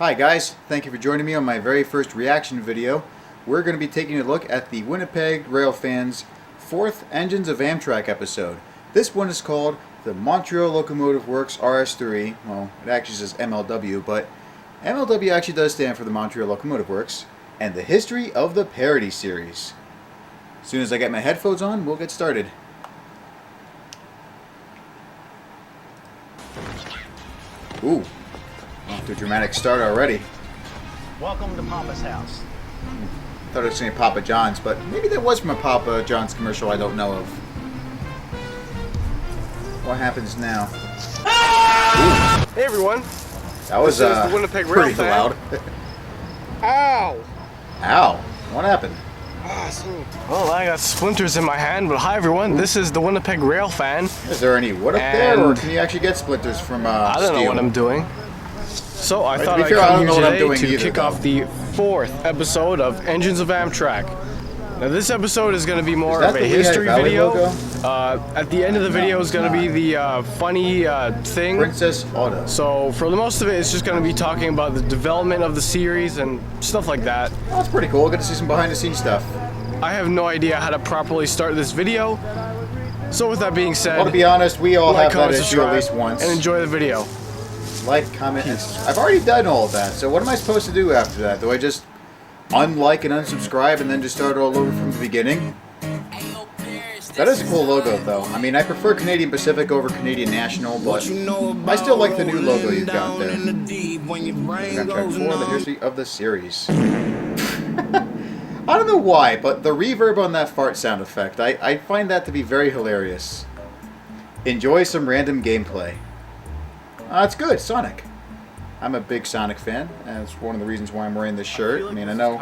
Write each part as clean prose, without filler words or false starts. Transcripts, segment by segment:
Hi guys, thank you for joining me on my very first reaction video. We're going to be taking a look at the Winnipeg Railfan's 4th Engines of Amtrak episode. This one is called the Montreal Locomotive Works RS3. Well, it actually says MLW, but MLW actually does stand for the Montreal Locomotive Works, and the history of the parody series. As soon as I get my headphones on, we'll get started. Ooh. Off to a dramatic start already. Welcome to Papa's house. Thought it was saying Papa John's, but maybe that was from a Papa John's commercial I don't know of. What happens now? Ooh. Hey everyone. That was the Winnipeg pretty Railfan. loud. Ow! Ow! What happened? Well, I got splinters in my hand, but hi everyone, this is the Winnipeg Railfan. Is there any wood up there, or can you actually get splinters from I don't know steel? what I'm doing. So I thought I'd fair, I come don't here know what I'm today doing to either, kick off the 4th episode of Engines of Amtrak. Now this episode is going to be more of a history video. At the end of the video is going to be the funny thing. Princess Auto. So for the most of it, it's just going to be talking about the development of the series and stuff like that. Oh, that's pretty cool. Get to see some behind the scenes stuff. I have no idea how to properly start this video. So with that being said, Well, to be honest, we all like, have that comment, issue at subscribe, least once. and enjoy the video. Like, comment, and I've already done all of that, so what am I supposed to do after that? Do I just unlike and unsubscribe and then just start all over from the beginning? That is a cool logo, though. I mean, I prefer Canadian Pacific over Canadian National, but I still like the new logo you've got there. Amtrak 4, the history of the series. I don't know why, but the reverb on that fart sound effect, I find that to be very hilarious. Enjoy some random gameplay. It's good, Sonic. I'm a big Sonic fan, and it's one of the reasons why I'm wearing this shirt. I mean, I know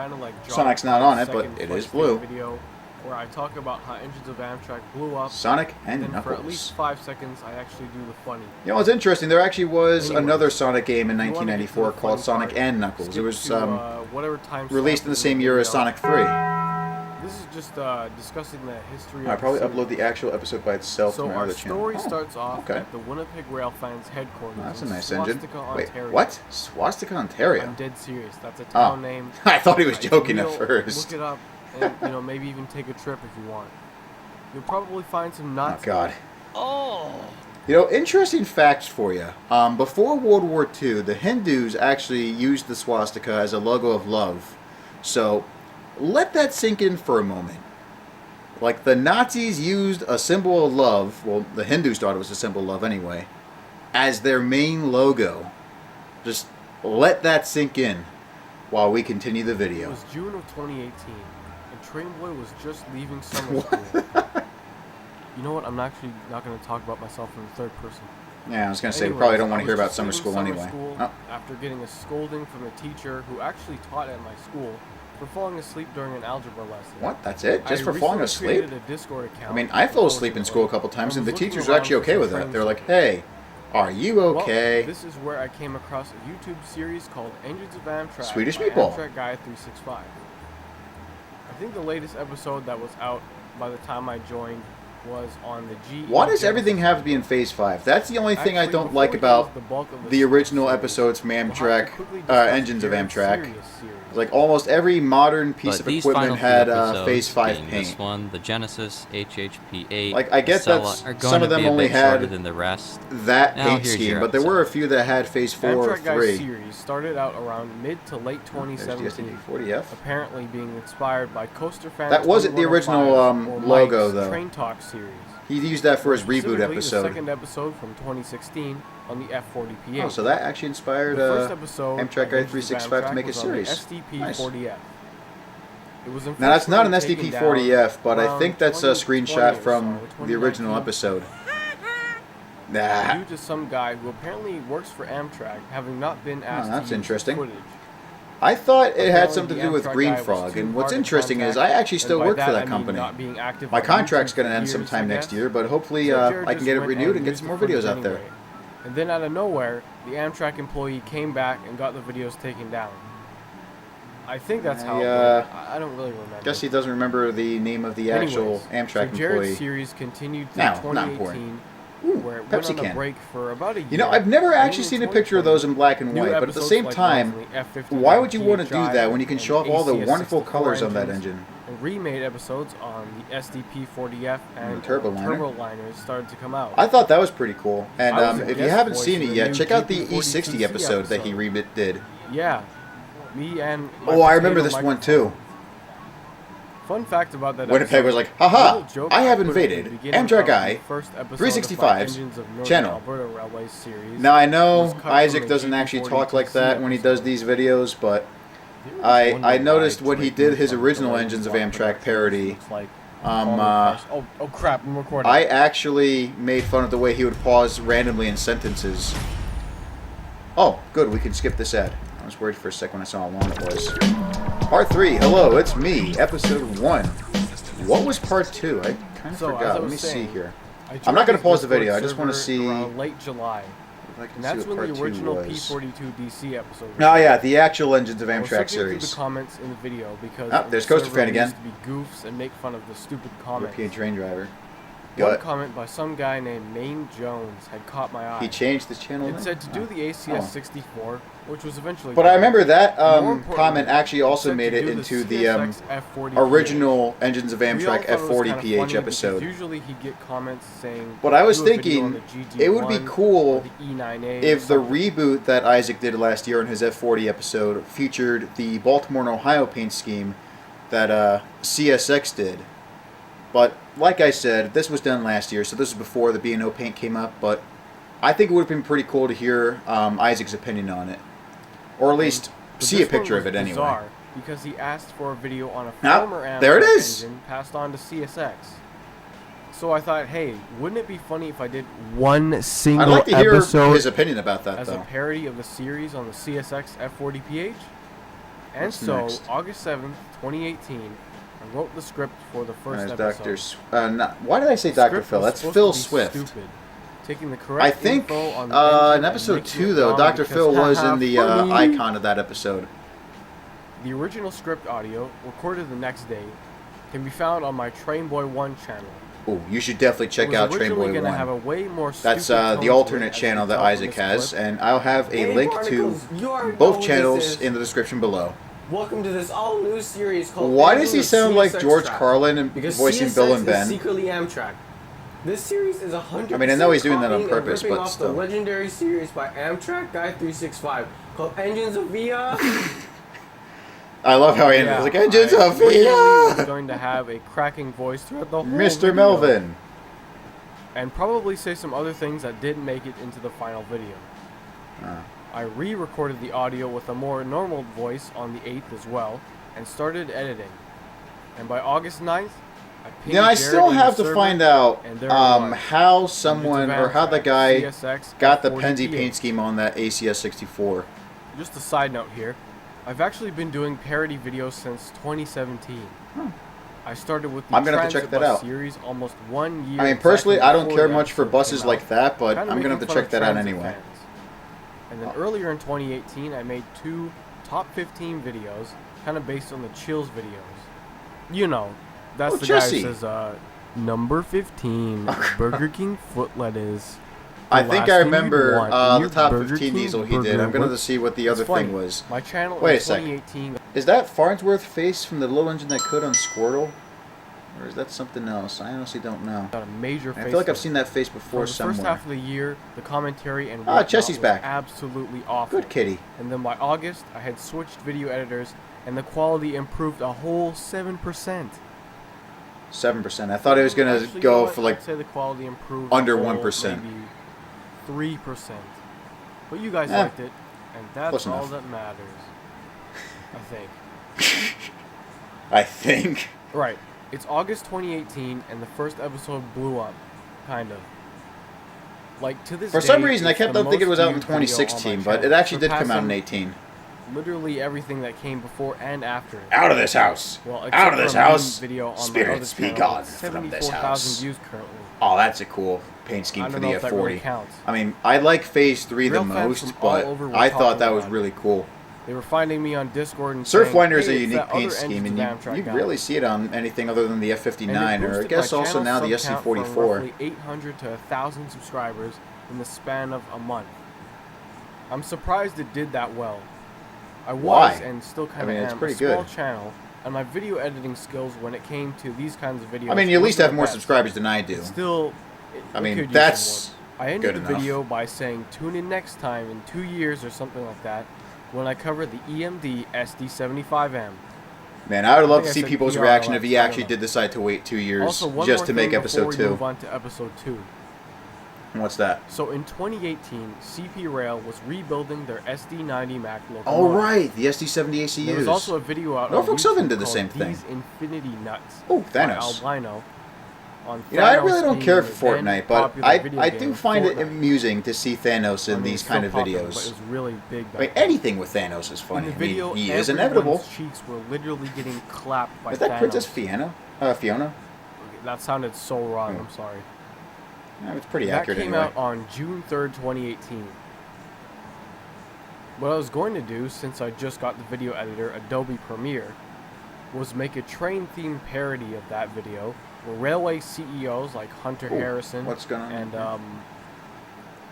Sonic's not on it, but it is blue. Video where I talk about how Engines of Amtrak blew up. Sonic and then Knuckles. for at least 5 seconds, I actually do the funny. You know, it's interesting. There actually was Anyways, another Sonic game in if you wanna get to 1994 the called funny Sonic part, and Knuckles. It skip was to, whatever time released in the same year as Sonic 3. This is just discussing the history I'll of probably the series. upload the actual episode by itself So to my our other channel. story Oh, starts off okay. at the Winnipeg Railfan's headquarters. That's a in nice engine. Swastika, Wait, Ontario. what? Swastika, Ontario? I'm dead serious. That's a town name. I thought he was It's joking at real. first. Look it up, and maybe even take a trip if you want. You'll probably find some Oh, nuts. God. Oh. You know, interesting facts for you. Before World War II, the Hindus actually used the swastika as a logo of love. So, let that sink in for a moment. Like, the Nazis used a symbol of love, well, the Hindus thought it was a symbol of love anyway, as their main logo. Just let that sink in while we continue the It video. was June of 2018, and Trainboy was just leaving summer school. You know what? I'm actually not going to talk about myself in the third person. Yeah, I was going to say, we Anyways, probably don't want I to hear was about just summer leaving school summer anyway. school Oh. After getting a scolding from a teacher who actually taught at my school for falling asleep during an algebra lesson. What? That's it? Just I for falling recently asleep? created a Discord account. I mean, I fell asleep in school a couple times, and the teachers were actually okay with it. They were like, hey, are you okay? Well, this is where I came across a YouTube series called Engines of Amtrak Swedish by Meatball. Amtrak Guy 365. I think the latest episode that was out by the time I joined was on the G. Why does everything have to be in Phase 5? That's the only thing I don't like about the original episodes from Amtrak, Engines of Amtrak. Like, almost every modern piece of equipment had Phase 5 paint. This one, the Genesis, HHP8, like, I get that some of them only had than the rest. that Now, paint here's scheme, your but there episode. were a few that had Phase 4 or Amtrak Guy 3. series started out around mid to late 2017, 40F. apparently being inspired by Coaster Fan. That wasn't the original 2105 or logo, Mike's though. Train Talk series. He used that for his Specifically, reboot episode. The second episode from 2016 on the F40P8. Oh, so that actually inspired the first episode Amtrak of Guy Engines of 365 to Amtrak make a was on the series. Nice. SDP40F. It was Now, that's not an unfortunately taken SDP40F, down but I around think that's a 2020 screenshot or so, from or the original 2019, episode. Nah. due to some guy who apparently works for Amtrak having not been asked that's to use interesting. footage. I thought it had Apparently, something to the do with Amtrak Green guy was Frog, too and what's hard to interesting is contact, I actually and still by work for I that mean company. not being active My on contract's YouTube going to for end years, sometime I next guess. year, but hopefully So Jared I can just get it went renewed and get used some the more videos footage out there. anyway. And then out of nowhere, the Amtrak employee came back and got the videos taken down. I think that's how it went. I don't really remember. Guess he doesn't remember the name of the actual Anyways, Amtrak so Jared's employee. series continued through No, not 2018, important. Ooh, where it Pepsi went on can. a break for about a year. You know, I've never and actually in seen a picture of those in black and new white, but at the episodes same like time, those in the F-15 why would you want to do PHI that when you can and show off all the ACS wonderful 64 colors on that engines, engine? and remade episodes on the SDP-40F and Turboliner. Turboliners started to come out. I thought that was pretty cool. And I was a if you guest haven't voice seen in it the yet, new check out the GP42C E60 episode that he did. Yeah, me and my Oh, I remember potato this one microphone. too. Fun fact about that Winnipeg episode, was like, a haha, little joke I have put at the invaded beginning Amtrak of Guy the first episode of my 365's Engines of Northern channel. Alberta Railway series. Now I was know cut from Isaac a doesn't actually talk like GP42C that when he does episode. these videos, but You ever I wondered why noticed when he Drake did his from original Delayed Engines of Block Amtrak Productions parody. looks like Oh crap, I'm recording. I actually made fun of the way he would pause randomly in sentences. Oh, good, we can skip this ad. I was worried for a second when I saw how long it was. Part 3, hello, it's me, episode 1. What was part 2? I kind of So, as I forgot. Let was me see saying, here. I I'm not going to joined pause the this video, I Discord just want to server see... around late July, I'd like to and see that's what when part the 2 original was. P42 DC episode was. Oh yeah, the actual Engines of I was Amtrak flipping series. through the comments in the video because Ah, there's Coaster the Fan server again. used to be goofs and make fun of the stupid comments. European train driver. One Gut. comment by some guy named Maine Jones had caught my eye. He changed his channel It name? said to do Oh. the ACS 64, which was eventually. But I remember that More importantly, comment actually it also said made to it do into the CSX F40 original Engines of We all Amtrak thought it was F40 kinda PH funny episode. because usually he'd get comments saying. But I was "Do a video thinking on the GG1 it would be cool or the E9A if the or something." reboot that Isaac did last year in his F40 episode featured the Baltimore and Ohio paint scheme that CSX did. But like I said, this was done last year, so this was before the B&O paint came up. But I think it would have been pretty cool to hear Isaac's opinion on it, or at least But see a this one picture of was it anyway. bizarre because he asked for a video on a Ah, former Amtrak there it is. engine passed on to CSX. So I thought, hey, wouldn't it be funny if I did one single I'd like to hear episode his opinion about that, as a though. parody of the series on the CSX F40PH? And What's so, next? August 7th, 2018, I wrote the script for the first There's episode. why did I say The Dr. script Phil? was That's supposed Phil to be Swift. Stupid. Taking the correct I think info on the in engine and episode making 2, it though, dumb Dr. because Phil was haha, in the funny. icon of that episode. The original script audio, recorded the next day, can be found on my Trainboy 1 channel. Oh, you should definitely check out Trainboy Gonna have a 1. way more That's stupid tone the to alternate it, as you channel can that tell from Isaac this has, clip. and I'll have a Hey, link Barnacles, to you already know both what channels this is. in the description below. Welcome to this all-new series called. Why does Engines he of sound like CSX George Track. Carlin and Because voicing CSX Bill and is Ben? secretly Amtrak. This series is 100%. I mean, I know he's doing that on copying and purpose, ripping but off still. the legendary series by Amtrak Guy 365 called Engines of Via. I love how he ended. It's like, Engines I of originally was Via! going to have a cracking voice throughout the whole Mr. video, Melvin. and probably say some other things that didn't make it into the final video. I re-recorded the audio with a more normal voice on the 8th as well, and started editing. And by August 9th, I pinged Now, I Jared still in the have to server, find out and there it was. how someone, or how the guy CSX got the 40 Penzi PH. paint scheme on that ACS 64. Just a side note here, I've actually been doing parody videos since 2017. I started with the I'm gonna have to check that Transit Bus out. series almost 1 year. I mean, personally, exactly I don't before care the much for episode buses came like out, that, but kinda I'm gonna have to making check fun that of out transit anyway. fans. And then earlier in 2018, I made 2 top 15 videos, kind of based on the Chills videos. You know, that's Oh, the Jesse. guy who says, number 15, Burger King foot lettuce. I The think last I thing you'd remember want in the your top Burger 15 King diesel he did. burger I'm going to with- see what the It's other funny. thing was. My channel Wait in a sec. 2018. Is that Farnsworth face from the little engine that could on Squirtle? Or is that something else? I honestly don't know. Got a major I feel like I've facelift. seen that face For before the somewhere. first half of the year, the commentary and Ah, whatnot Jesse's was back. absolutely awful. Good kitty. And then by August, I had switched video editors, and the quality improved a whole 7%. 7%. I thought it was going Actually, to you go know what? for like I'd say the quality improved under a whole 1%. maybe 3%. But you guys Eh, liked it, and that's close all enough. that matters. I think. I think. Right. It's August 2018, and the first episode blew up. Kind of. Like, to this For day, some reason, I it's kept the on thinking it most was out in viewed video on my 2016, but it channel, actually did come out in surpassing 18. literally everything that came before and after it. Out of this house! Well, Out except of this for a meme house! video on my Spirits other be channel gone with from this 74,000 house. views currently. Oh, that's a cool paint scheme I for don't the know if that F40. really counts. I mean, I like Phase 3 the Railfans most, from all but over were I thought talking that was about it. really cool. They were finding me on Discord and Surfwinder is a saying, hey, unique paint scheme, and you rarely see it on anything other than the F59, or I guess also now the SC44. Roughly 800 to 1,000 subscribers in the span of a month. I'm surprised it did that well. I was Why? and still kind of it's am pretty a small good. channel, and my video editing skills when it came to these kinds of videos. I mean, you at least have more best. subscribers than I do. Still, I mean, could use that's some work. I ended good the enough. video by saying tune in next time in 2 years or something like that when I cover the EMD SD75M. Man, I would love to I see said people's PRLX, reaction if he I don't actually know. did decide to wait 2 years Also, one just more to make thing episode before we 2. move on to episode 2. What's that? So in 2018, CP Rail was rebuilding their SD90 Mac locomotive. Oh, right, the SD70 ACUs. There was also a video out Norfolk on YouTube Southern did the called same thing. These Infinity Nuts Oh, by Thanos. Albino. On You know, I Thanos really don't being care the for then Fortnite, but popular video I game do find it Fortnite. amusing to see Thanos in I mean, these it's kind of still popular, videos. but it was really big I back mean, then. anything with Thanos is funny. In the video, I mean, he is everyone's inevitable. cheeks were literally getting clapped by Is that Thanos. Princess Fiona? Fiona? That sounded so wrong. Oh. I'm sorry. Yeah, it's pretty That accurate came anyway. out on June 3rd, 2018. What I was going to do, since I just got the video editor Adobe Premiere, was make a train-themed parody of that video, where railway CEOs like Hunter Ooh, Harrison what's going on and here?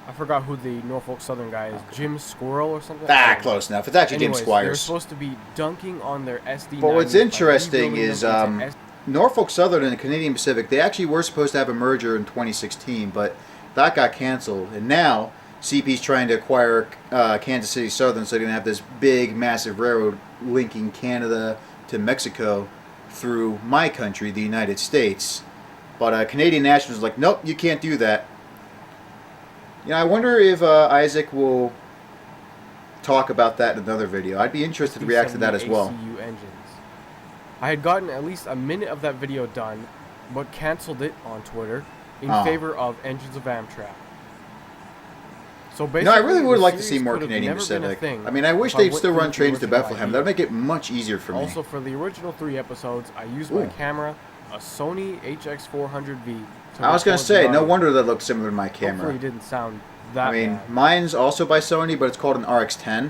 I forgot who the Norfolk Southern guy is, Jim Squirrel or something. Ah, close enough. It's actually Anyways, Jim they're Squires. supposed to be dunking on their SD90s. But what's by interesting rebuilding is them into Norfolk Southern and the Canadian Pacific, they actually were supposed to have a merger in 2016, but that got canceled. And now CP's trying to acquire Kansas City Southern, so they're going to have this big, massive railroad linking Canada to Mexico through my country, the United States. But Canadian National is like, nope, you can't do that. You know, I wonder if Isaac will talk about that in another video. I'd be interested to react to that as well. ACU engines. I had gotten at least a minute of that video done, but canceled it on Twitter in Oh. favor of Engines of Amtrak. So No, basically, I really would the like to series see more could have Canadian never been a Pacific. thing I mean, I wish if I they'd went still through run with the trains to original Bethlehem. idea. That would make it much easier for me. Also, for the original 3 episodes, I used my Ooh. camera, a Sony HX400V. I was going to say, no wonder that looked similar to my Hopefully, camera. it didn't sound that I mean, bad. mine's also by Sony, but it's called an RX-10.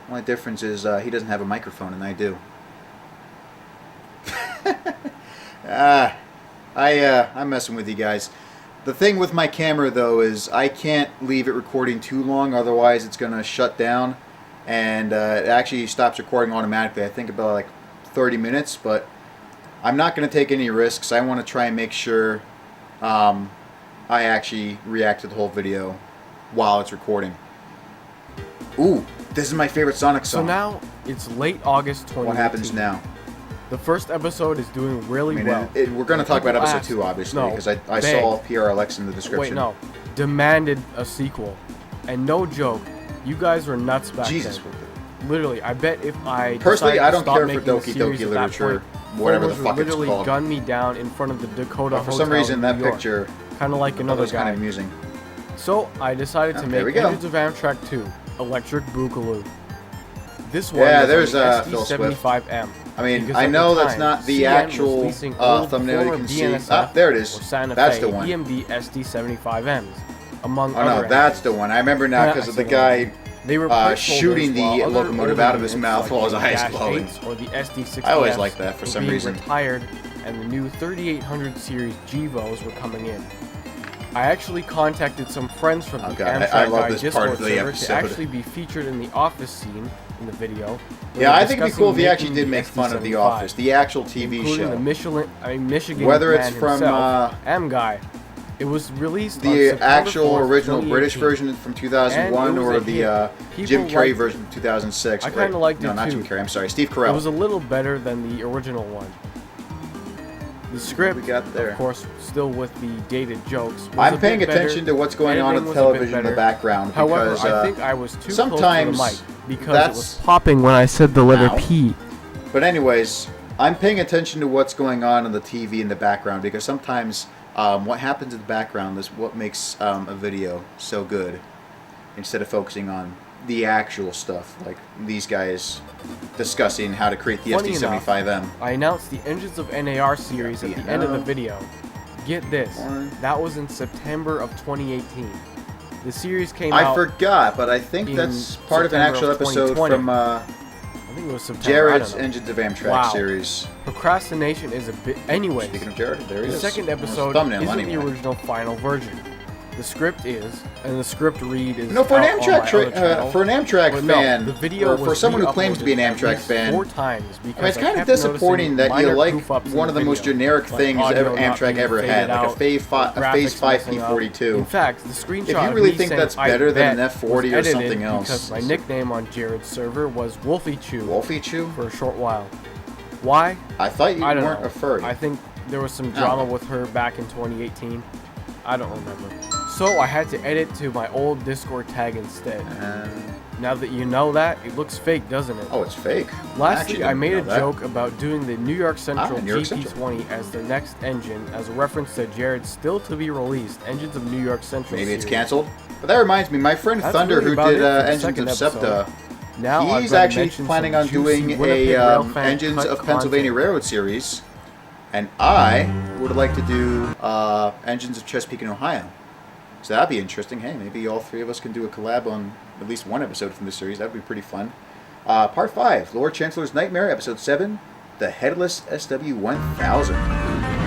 Only difference is he doesn't have a microphone, and I do. I'm messing with you guys. The thing with my camera, though, is I can't leave it recording too long, otherwise it's going to shut down, and it actually stops recording automatically. I think about like 30 minutes, but I'm not going to take any risks. I want to try and make sure I actually react to the whole video while it's recording. Ooh, this is my favorite Sonic So song. now, it's late August 2018. What happens now? The first episode is doing really I mean, well. we're going to talk about People episode asked- 2, obviously, no, because I begged. saw PRLX in the description. Wait, no. Demanded a sequel. And no joke, you guys were nuts back Jesus. then. Literally, I bet if I Personally, decided I to don't stop care for making a Doki series Doki at that literature, point, whatever the filmers would fuck it's literally called. gun me down in front of the Dakota But for Hotel some reason, in that New York, picture kind of like another was kind guy. of amusing. So I decided to Oh, there we make go. Engines of Amtrak 2, Electric Boogaloo. This one Yeah, was there's, on the Phil Swift. SD75M. I mean, because I at know the that's time, not the CN was actual leasing old thumbnail you former can see. BNSF Ah, there it is. or Santa That's Fe the one. EMD SD75Ms, among Oh other no, that's engines. the one. I remember now because of the guy They were placeholders shooting the while other locomotive older out of his units mouth while his like eyes the glowing. Dash 8s or the SD60s I always liked that for were some being reason. retired, and the new 3800 series GEVOs were coming in. I actually contacted some friends from the Oh, God, Amtrak I love Guy this Discord part of the server episode. to actually be featured in the office scene in the video. where Yeah, they're I think it'd be cool if he discussing actually did making make fun of The SD75, Office, the actual TV including the show. Michigan Whether man it's from, himself, M Guy. It was released on The September actual 4th, original British 2018. version from 2001 And it was or a the hit. Jim People Carrey liked version from 2006. I kinda liked no, it not too. Jim Carrey. I'm sorry, Steve It Carell. was a little better than the original one. The script, we got there? of course, still with the dated jokes. Was I'm a paying bit better. attention to what's going on Editing with the was a bit television in the better. background However, because I think I was too sometimes close to the mic because that's- it was popping when I said the letter Ow. P. But anyways, I'm paying attention to what's going on the TV in the background because sometimes what happens in the background is what makes a video so good instead of focusing on the actual stuff, like these guys discussing how to create the Funny SD75M. I announced the Engines of NAR series at the end of the video. Get this, One. that was in September of 2018. The series came I out. forgot, but I think in that's part of an September actual of episode 2020. from I think it was September. Jared's I don't know. Engines of Amtrak Wow. series. Procrastination is a bit. Anyway, Speaking of Jared, there he the is. second Or his episode thumbnail, isn't anyway. the original final version. The script is, and the script read is. No, for an out on Amtrak my other channel. for an Amtrak But no, fan, the video or for was someone who claims to be an re-uploaded Amtrak at least fan, 4 times because I mean, it's kind of kept disappointing noticing that you minor like goof-ups in one of the most video, generic like things audio not Amtrak being ever had, faded like a out, Phase graphics 5 messing up. In P42. fact, the screenshot If you of really me think saying, that's "I better than an bet," F40 was or edited something else. because my nickname on Jared's server was Wolfie Chew Wolfie Chew? for a short while. Why? I thought you I don't weren't know. a furry. I think there was some drama know. with her back in 2018. I don't remember. So I had to edit to my old Discord tag instead. Now that you know that, it looks fake, doesn't it? Oh, it's fake. Lastly, I made a didn't know that. joke about doing the New York Central New York GP20 as the next engine, as a reference to Jared's still to be released Engines of New York Central Maybe it's series. canceled. But that reminds me, my friend That's Thunder, really who about did it for the Engines second of SEPTA, episode. Now I've he's gotta actually mention planning some on doing juicy Winnipeg a Railfan Engines cut of Pennsylvania content. Railroad series, and I would like to do Engines of Chesapeake and Ohio. So that'd be interesting. Hey, maybe all three of us can do a collab on at least one episode from this series. That'd be pretty fun. Part 5, Lord Chancellor's Nightmare, Episode 7, The Headless SW-1000.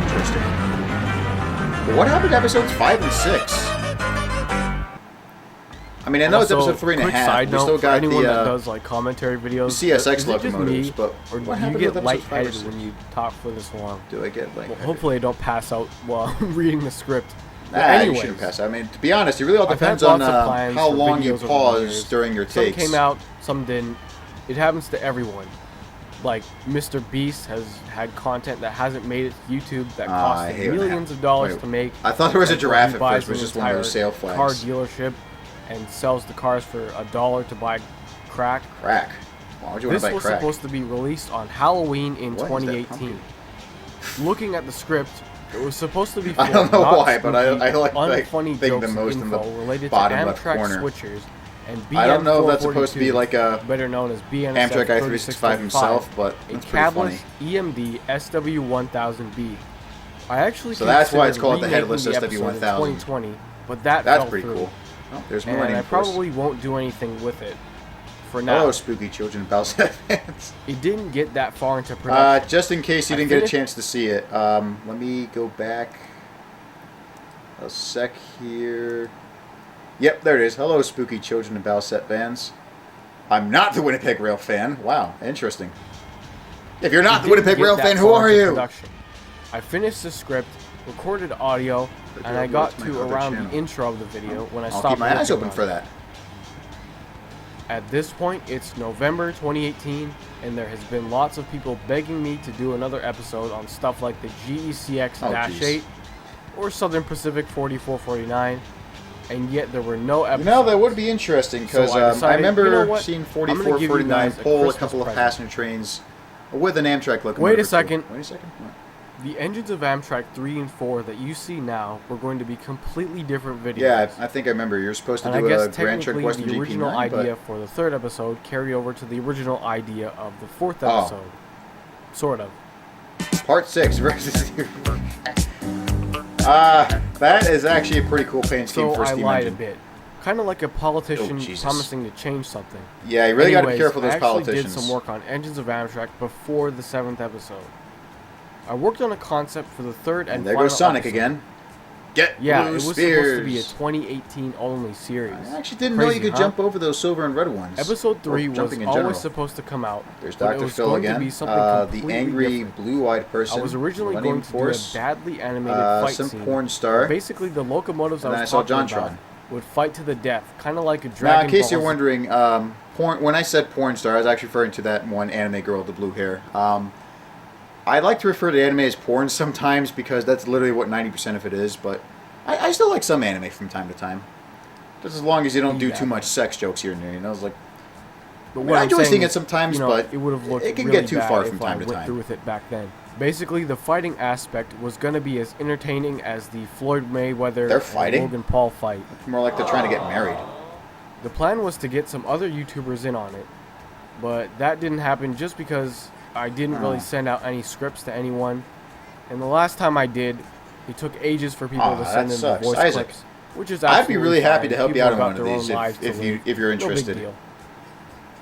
Interesting. But what happened to episodes 5 and 6? I mean, I know it's Also, episode 3 and a quick half. side We note still for got anyone that the does like commentary videos. CSX is it just locomotives, me, but or what do you happened get with episodes 5 or lightheaded 6? when you talk for this long? Do I get like? Well, hopefully I don't pass out while reading the script. But Nah, you anyways, shouldn't pass. I mean, to be honest, it really all I've had depends on lots of plans how for long you videos over the pause years. during your Some takes. came out, some didn't. It happens to everyone. Like Mr. Beast has had content that hasn't made it to YouTube that Ah, I cost hate when that millions of dollars happens. to make. I thought there was a That's why giraffe he at buys first, but it was an just one of those entire sale flags. car dealership and sells the cars for $1 to buy crack. Crack. Why would you want This to buy was crack? supposed to be released on Halloween in What is that 2018. Looking at the script, it was supposed to be I don't full know of not why, but I spooky, like unfunny thing jokes the most and in the info related to bottom left Amtrak corner. switchers and BM I don't know if that's supposed to be like a better known as BNSF Amtrak guy 365 himself, but a that's pretty funny. cabless EMD SW1000B. I actually So that's why it's considered called the remaking Headless the episode in SW1000. 2020, but that That's fell pretty through. cool. Oh, there's And Millennium I Force. probably won't do anything with it for now. Hello, spooky children of Balset fans. It didn't get that far into production. Just in case you I didn't get a finished- chance to see it, let me go back a sec here. Yep, there it is. Hello, spooky children of Balset fans. I'm not the Winnipeg Railfan. Wow, interesting. If you're not It the Winnipeg didn't get Railfan, that who far are into you? production. I finished the script, recorded audio, But and you're I got my to other around channel. the intro of the video when I I'll stopped keep my eyes working open on for it. that. At this point, it's November 2018, and there has been lots of people begging me to do another episode on stuff like the GECX-8 jeez. or Southern Pacific 4449, and yet there were no episodes. You know, that would be interesting because So I I decided, remember you know what? seeing I'm gonna give you 4449 guys a pull a Christmas couple of present. passenger trains with an Amtrak locomotive. Wait a or two. second. Wait a second. What? The Engines of Amtrak 3 and 4 that you see now were going to be completely different videos. Yeah, I think I remember. You're supposed to And I do guess a Grand Trek technically Western the GP9, original but idea for the third episode carried over to the original idea of the fourth Oh. episode. Sort of. Part 6 versus... that is actually a pretty cool paint scheme So for a I steam lied engine. a bit. Kind of like a politician Oh, Jesus. promising to change something. Yeah, you really got to be Anyways, careful of those I actually politicians. did some work on Engines of Amtrak before the 7th episode. I worked on a concept for the third and there final goes Sonic episode. again. Get Yeah, blue it was spears. supposed to be a 2018 only series. I actually didn't know you Crazy, could huh? jump over those silver and red ones. Episode 3 Or was jumping in always general. supposed to come out. There's but it Dr. was Phil going again. to be something The completely angry different. blue-eyed person. I was originally Millennium going to Force. do a badly animated fight some scene. porn star. Basically, the locomotives And I then was I saw talking about JonTron. would fight to the death, kind of like a Now, Dragon in case you're Ball's- wondering, porn. When I said porn star, I was actually referring to that one anime girl with the blue hair. I like to refer to anime as porn sometimes because that's literally what 90% of it is. But I still like some anime from time to time, just as long as you don't do too much sex jokes here and there. You know, it's like But I what I'm enjoy saying seeing it is, sometimes, you know, but it would have looked it can really get too bad far if from I time to went time. through with it back then. Basically, the fighting aspect was going to be as entertaining as the Floyd Mayweather They're and fighting? Logan Paul fight. More like they're trying to get married. The plan was to get some other YouTubers in on it, but that didn't happen just because I didn't really send out any scripts to anyone. And the last time I did, it took ages for people Aw, to send that in the sucks. voice Isaac. clips. which is I'd be really absolutely happy fine. to help you People out on got one of their own these lives to live. if you're No big interested. deal.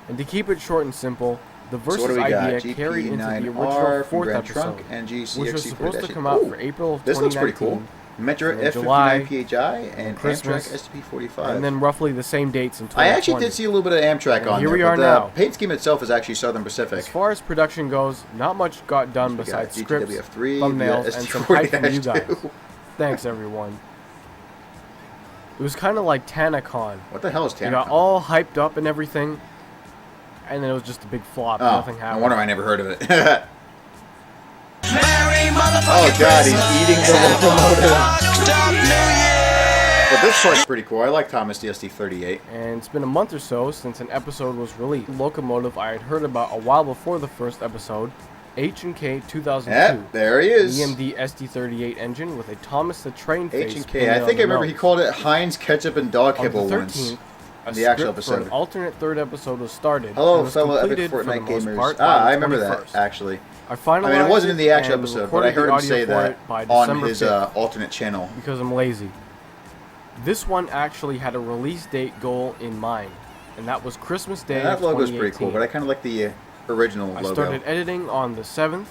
And to keep it short and simple, the So what Versus do we got? idea carried into the original GP9R from 4th Grand episode, Trunk and which was supposed to GCXC4-8. come out Ooh, for April of 2019. this looks pretty cool. Metro and then July, F59 PHI and Christmas, Amtrak STP45. and then roughly the same dates in I 2020. actually did see a little bit of Amtrak And on here there, we but are the now. paint scheme itself is actually Southern Pacific. As far as production goes, not much got done We got besides scripts, GTWF3, thumbnails, the and some hype from you guys. ST40-2. Thanks, everyone. It was kind of like TanaCon. What the hell is You TanaCon? got all hyped up and everything, and then it was just a big flop. Oh, Nothing no happened. wonder I never heard of it. Oh god, he's eating the locomotive. But this part's pretty cool. I like Thomas DSD38. And it's been a month or so since an episode was released. Locomotive I had heard about a while before the first episode, H&K 2002. Yep, there he is. EMD SD38 engine with a Thomas the Train face. H&K. I think I remember he called it Heinz Ketchup and Dog On Kibble the once. 13th, a in the actual script for an episode. alternate third episode was started. Hello, and was fellow Epic completed for the Fortnite most gamers. part by Ah, the I remember 21st. that, actually. I finalized I mean, it wasn't in the actual and episode, but I recorded heard the him say audio for that it by on December his 5th alternate channel. because I'm lazy. This one actually had a release date goal in mind, and that was Christmas Day. And that of logo's pretty cool, 2018. but I kind of like the original I logo started editing on the 7th,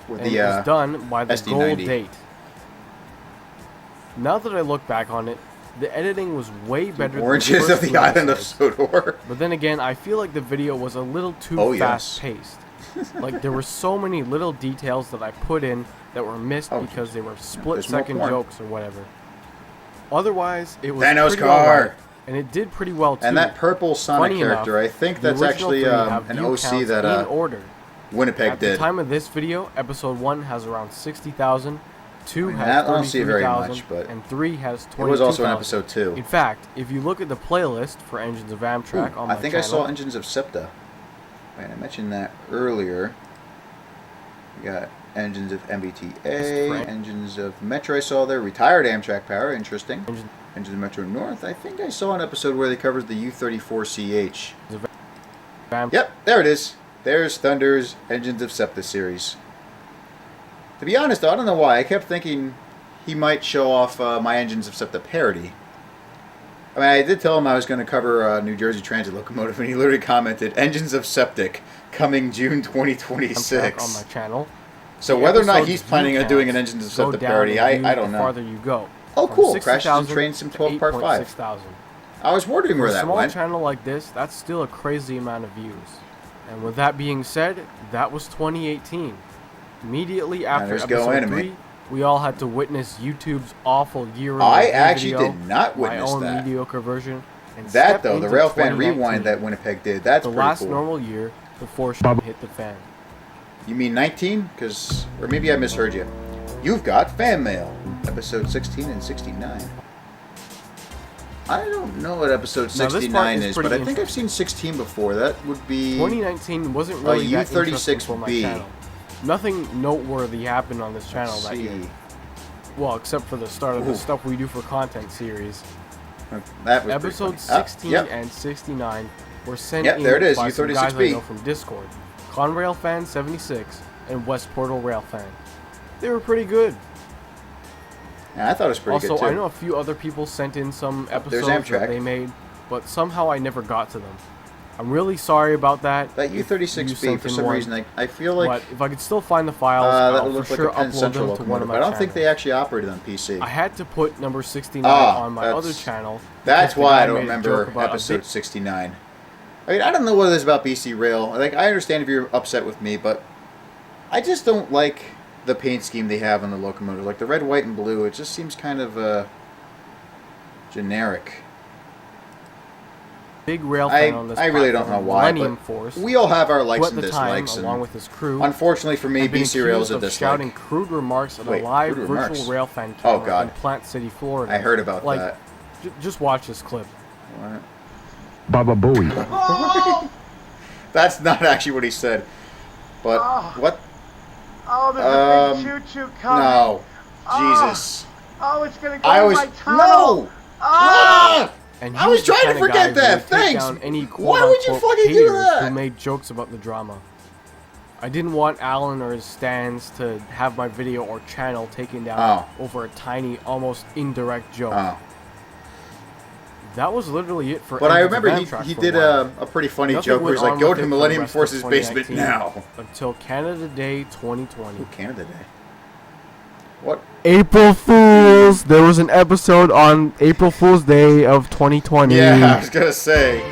with and the it was done by the goal SD90. date. Now that I look back on it, the editing was way better Oranges than of the the first Island of episodes. Sodor. But then again, I feel like the video was a little too Oh, yes. fast-paced. Like, there were so many little details that I put in that were missed Oh, because they were there's split-second more porn. jokes or whatever. Otherwise, it was Thanos pretty car. well done, and it did pretty well too. And that purple Sonic Funny character, enough, I think the that's original actually three have an view OC counts that in order. Winnipeg At the did. time of this video, episode 1 has around 60,000, 2 I mean, has I don't see it very 33,000, much, but and 3 has 22,000. It was also in episode 2. In fact, if you look at the playlist for Engines of Amtrak on my I think channel, I saw Engines of SEPTA. Wait, I mentioned that earlier. We got Engines of MBTA, Engines of Metro I saw there, Retired Amtrak Power, interesting. Engines of Metro North, I think I saw an episode where they covered the U34CH. Yep, there it is. There's Thunder's Engines of SEPTA series. To be honest, though, I don't know why. I kept thinking he might show off my Engines of SEPTA parody. I mean, I did tell him I was going to cover New Jersey Transit locomotive, and he literally commented, Engines of Septic, coming June 2026. on my channel. So The whether or not episode's he's planning view on doing an counts Engines of go SEPTA down parody, in views I don't the know. farther you go. Oh, From cool. 60,000 Crashes and Trains Sim to 12 Part 5. 8,600. I was wondering where For a that small went. channel like this, that's still a crazy amount of views. And with that being said, that was 2018. Immediately after there's Go episode Anime. 3, we all had to witness YouTube's awful year in I review actually video, did not witness my own that. mediocre version. And That, step though, the into Railfan 2019, Rewind that Winnipeg did, that's the pretty last cool. normal year before shit hit the fan. You mean 19? Or maybe I misheard you. You've got fan mail. Episode 16 and 69. I don't know what episode Now, this part 69 is is, but pretty I think I've seen 16 before. That would be... 2019 wasn't really that interesting for my U36B. channel. Nothing noteworthy happened on this channel Let's that year. see. Well, except for the start of Ooh. the stuff we do for content series. That was Episode pretty funny. 16 Yep. and 69 were sent Yep, in there it is, by some guys I U36B. know from Discord. Conrailfan 76 and West Portal Railfan. They were pretty good. Yeah, I thought it was pretty Also, good, too. I know a few other people sent in some there's episodes Amtrak. that they made, but somehow I never got to them. I'm really sorry about that. That if you U36B, sent for in some one, reason, I feel like... but if I could still find the files, that I'll would for look sure like a Penn upload Central them to one of locomotive. my I don't think channels. they actually operated on PC. I had to put number 69 Ah, on my that's- other channel. That's because the why guy I don't made a remember joke about a episode big- 69. I mean, I don't know what it is about BC Rail. Like, I understand if you're upset with me, but I just don't like the paint scheme they have on the locomotive. Like, the red, white, and blue, it just seems kind of generic. Big rail fan on this I really don't platform, know why, Millennium but Force, we all have our who likes at and the time, dislikes. along And with his crew, unfortunately for me, had been BC Rail is accused a of shouting dislike. crude remarks at Wait, a live crude virtual remarks? railfan Oh, camera God. in Plant City, Florida. I heard about like, that. Just watch this clip. What? Baba Booey. That's not actually what he said. But, what? Oh, there's a big choo-choo coming. No. Ah. Jesus. Oh, it's gonna go I in was... my tunnel. No! Ah! And I was he's the trying to kind of forget guy that. who would take Thanks. down any Why would you quote-unquote fucking do haters that? Who made jokes about the drama. I didn't want Alan or his stands to have my video or channel taken down over a tiny, almost indirect joke. Oh. that was literally it for. But I Engines of remember Amtrak he for did while. a pretty funny Nothing joke where went he's like, on "Go with to it for the Millennium rest of Force's basement 2019 now." Until Canada Day 2020. Ooh, Canada Day. What? April Fools! There was an episode on April Fool's Day of 2020. Yeah, I was gonna say,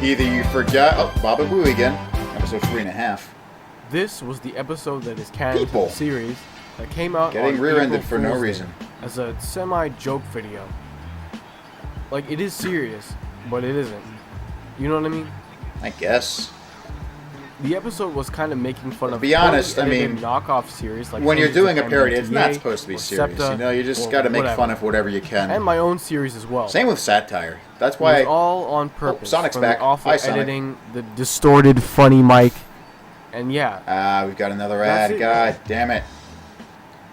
either you forgot. Oh, Baba Booey again. Episode 3.5. This was the episode that is canon to People. the series that came out Getting on rear-ended April for no Fool's Day reason. as a semi-joke video. Like, it is serious, but it isn't. You know what I mean? I guess. The episode was kind of making fun of be honest, I poorly edited mean, knockoff series like When you're Engines doing a of parody, it's not MTVA supposed to be or serious. SEPTA You know, you just or got to make whatever. fun of whatever you can. And my own series as well. Same with satire. That's It why. was all on purpose. Sonic's from back. The awful Hi, Sonic. editing, the distorted funny mic, and yeah. We've got another That's ad. it. God damn it.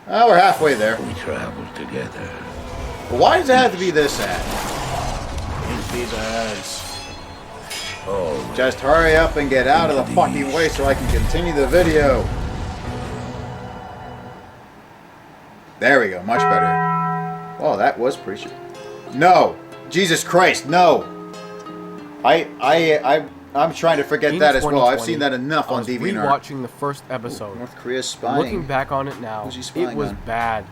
Oh, we're halfway there. We traveled together. But why does it have to be this ad? These ads. Oh, Just hurry up and get out of the fucking way so I can continue the video. There we go. Much better. Oh, that was pretty sure. No! Jesus Christ, no! I'm trying to forget In that as well. I've 2020, seen that enough I on was DeviantArt. rewatching the first episode. North Korea's spying. Looking back on it now, Who's he it spying was on? bad.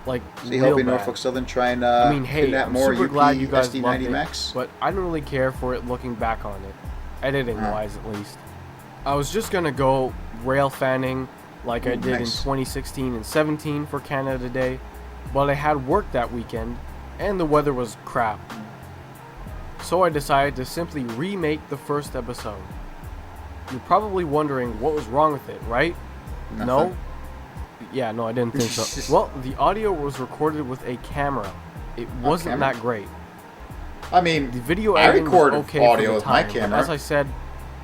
Like, Is he real helping bad. Norfolk Southern try and I mean, hey, kidnap I'm more super UP glad you guys SD90 loved it, Max? but I didn't really care for it looking back on it, editing-wise at least. I was just gonna go rail fanning like I Ooh, did nice. in 2016 and 17 for Canada Day, but I had work that weekend, and the weather was crap. So I decided to simply remake the first episode. You're probably wondering what was wrong with it, right? Nothing. No? Yeah, no, I didn't think so. Well, the audio was recorded with a camera. It wasn't camera? that great. I mean, The video I editing record was okay audio for the with my time, but camera. as I said,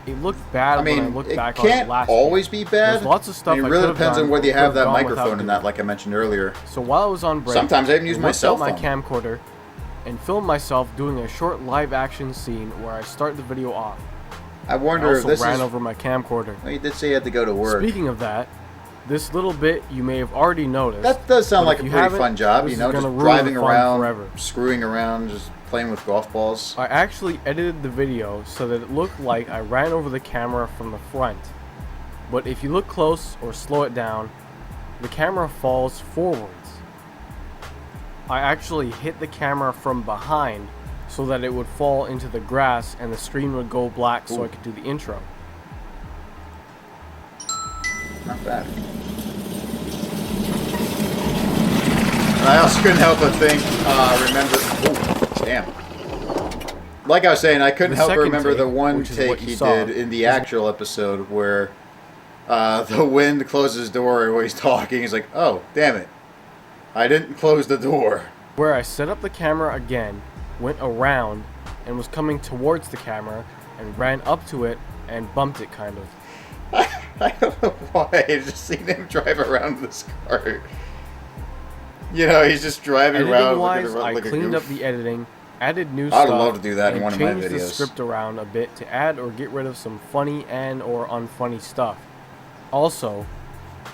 it looked bad I when I mean, looked it back on it can't last always year. be bad. There's lots of stuff I mean, I it really could've depends done on whether you or have could've that gone without microphone in doing. that, like I mentioned earlier. So while I was on break, Sometimes I even use I my whipped cell out my phone. camcorder and filmed myself doing a short live action scene where I start the video off. I I wonder if also this ran is. over my camcorder. Well, you did say you had to go to work. Speaking of that, this little bit you may have already noticed. That does sound but like if a you pretty haven't, fun job, this you is know, gonna just ruin driving the fun around, forever. screwing around, just playing with golf balls. I actually edited the video so that it looked like I ran over the camera from the front. But if you look close or slow it down, the camera falls forwards. I actually hit the camera from behind so that it would fall into the grass and the screen would go black so I could do the intro. Not bad. And I also couldn't help but think, remember. Oh, damn. Like I was saying, I couldn't The help but second remember the take, one which is take what you he saw, did in the actual episode where the wind closes his door while he's talking. He's like, oh, damn it. I didn't close the door. Where I set up the camera again, went around, and was coming towards the camera, and ran up to it and bumped it kind of. I don't know why. I just seen him drive around this car. You know, he's just driving around Editing-wise, looking I like a cleaned up goof. the editing, added new I'd stuff, love to do that in and one of my changed the videos. script around a bit to add or get rid of some funny and or unfunny stuff. Also,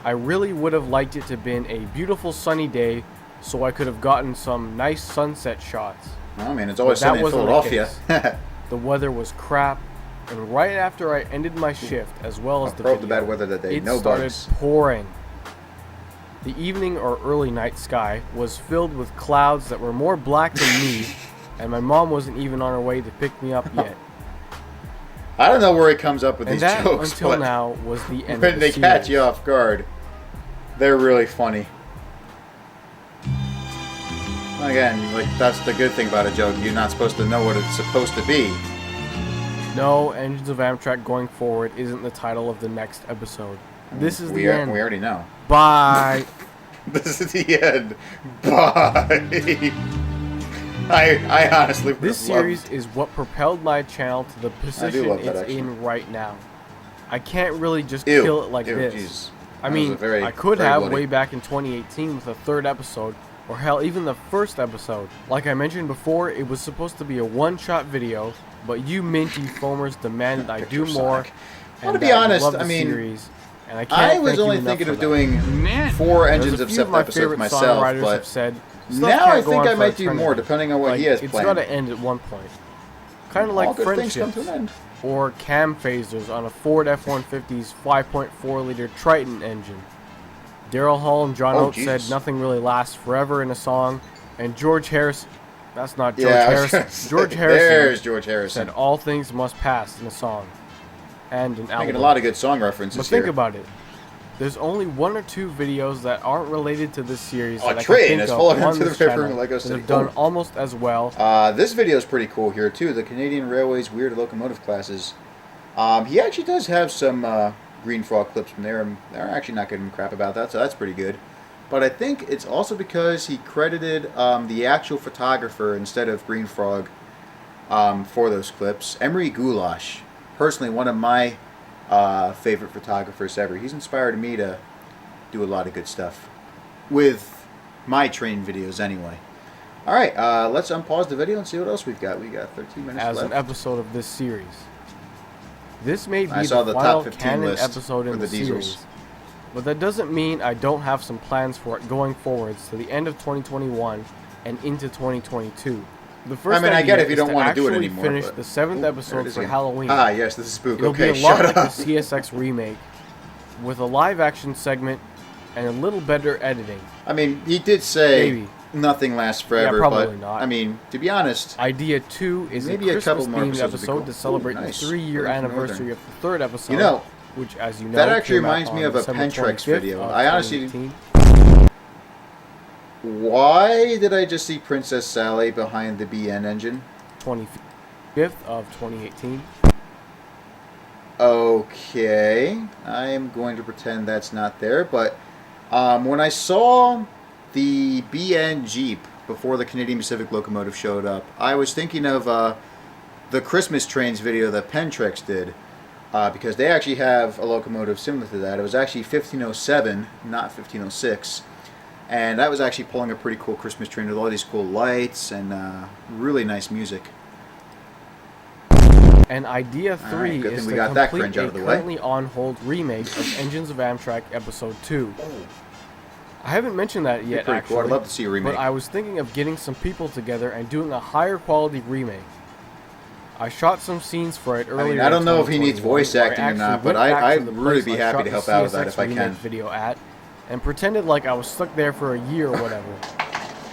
I really would have liked it to have been a beautiful sunny day so I could have gotten some nice sunset shots. I mean, it's always But that sunny in wasn't the Philadelphia. The weather was crap, and right after I ended my shift, as well as the Broke video, the bad weather that day. it No started bugs. pouring. The evening or early night sky was filled with clouds that were more black than me, and my mom wasn't even on her way to pick me up yet. I don't know where he comes up with And these that, jokes, until but now, was the end when of they the catch series. you off guard, they're really funny. Again, like that's the good thing about a joke. You're not supposed to know what it's supposed to be. No, Engines of Amtrak going forward isn't the title of the next episode. This is we the end. We already know. Bye. This is the end. Bye. I honestly would This have loved- series is what propelled my channel to the position love that, it's actually. in right now. I can't really just Ew. kill it like Ew, this. jeez. I That was mean, a very- I could very have bloody. way back in 2018 with a third episode, or hell, even the first episode. Like I mentioned before, it was supposed to be a one-shot video, but you minty foamers demanded I do Picture more. Sonic. And Well, to be that I honest, love I the mean, series, and I can't I was thank you only enough thinking for of that. doing 4 There's Engines a of few of my episodes favorite myself, songwriters have but said Stuff Now can't I go think on I for might do eternity. more, depending on what Like, he has it's planned. got to end at one point. Kind of All like good things come friendships to an end. or cam phasers on a Ford F-150's 5.4-liter Triton engine. Daryl Hall and John Oh, Oates Jesus. said nothing really lasts forever in a song, and George Harrison, that's not George Yeah, I was Harrison, gonna say, George There's Harrison George Harrison. said all things must pass in a song and an album. Making a lot of good song references But think here. about it. There's only one or two videos that aren't related to this series A that I train can think has of fallen on into the this river channel in Lego that City. have done Oh. almost as well. This video is pretty cool here too. The Canadian Railways Weird Locomotive Classes. He actually does have some Green Frog clips from there. And they're actually not giving him crap about that, so that's pretty good. But I think it's also because he credited the actual photographer instead of Green Frog for those clips. Emery Goulash, personally one of my favorite photographers ever. He's inspired me to do a lot of good stuff with my train videos anyway. Alright, let's unpause the video and see what else we've got. We got 13 minutes As left. an episode of this series. This may be I saw the the final top 15 canon list episode for in the the diesels. series. But that doesn't mean I don't have some plans for it going forwards to the end of 2021 and into 2022. The first I mean, I get idea if you is don't want to do it actually anymore. finish but- the 7th Ooh, there it episode is for again. Halloween. Ah, yes, this is Spook. It'll Okay, be a lot shut like up. the CSX remake, with a live action segment and a little better editing. I mean, he did say Maybe. nothing lasts forever, probably but not. I mean, to be honest, Idea 2 is Maybe a a couple more Christmas-themed episodes would be episode cool. to celebrate Ooh, nice. the 3-year Northern. anniversary of the third episode. You know, which, as you know, that actually came out reminds me on of a December Pentrex 25th video. of I honestly- 2018. why did I just see Princess Sally behind the BN engine? 25th of 2018. Okay, I am going to pretend that's not there, but when I saw the BN Jeep before the Canadian Pacific locomotive showed up, I was thinking of the Christmas Trains video that Pentrex did, because they actually have a locomotive similar to that. It was actually 1507, not 1506, and that was actually pulling a pretty cool Christmas train with all these cool lights and really nice music. And Idea 3 Alright, good is thing we to got that complete cringe out a of the way. currently on hold remake of Engines of Amtrak Episode 2. I haven't mentioned that Be yet, pretty cool. actually. I'd love to see a remake. But I was thinking of getting some people together and doing a higher quality remake. I shot some scenes for it earlier. I don't in know if he needs 2021, voice where I acting or actually not, but went back I'd to the really place be I happy shot to the help out with that CSX if I remake can. video at, and pretended like I was stuck there for a year or whatever.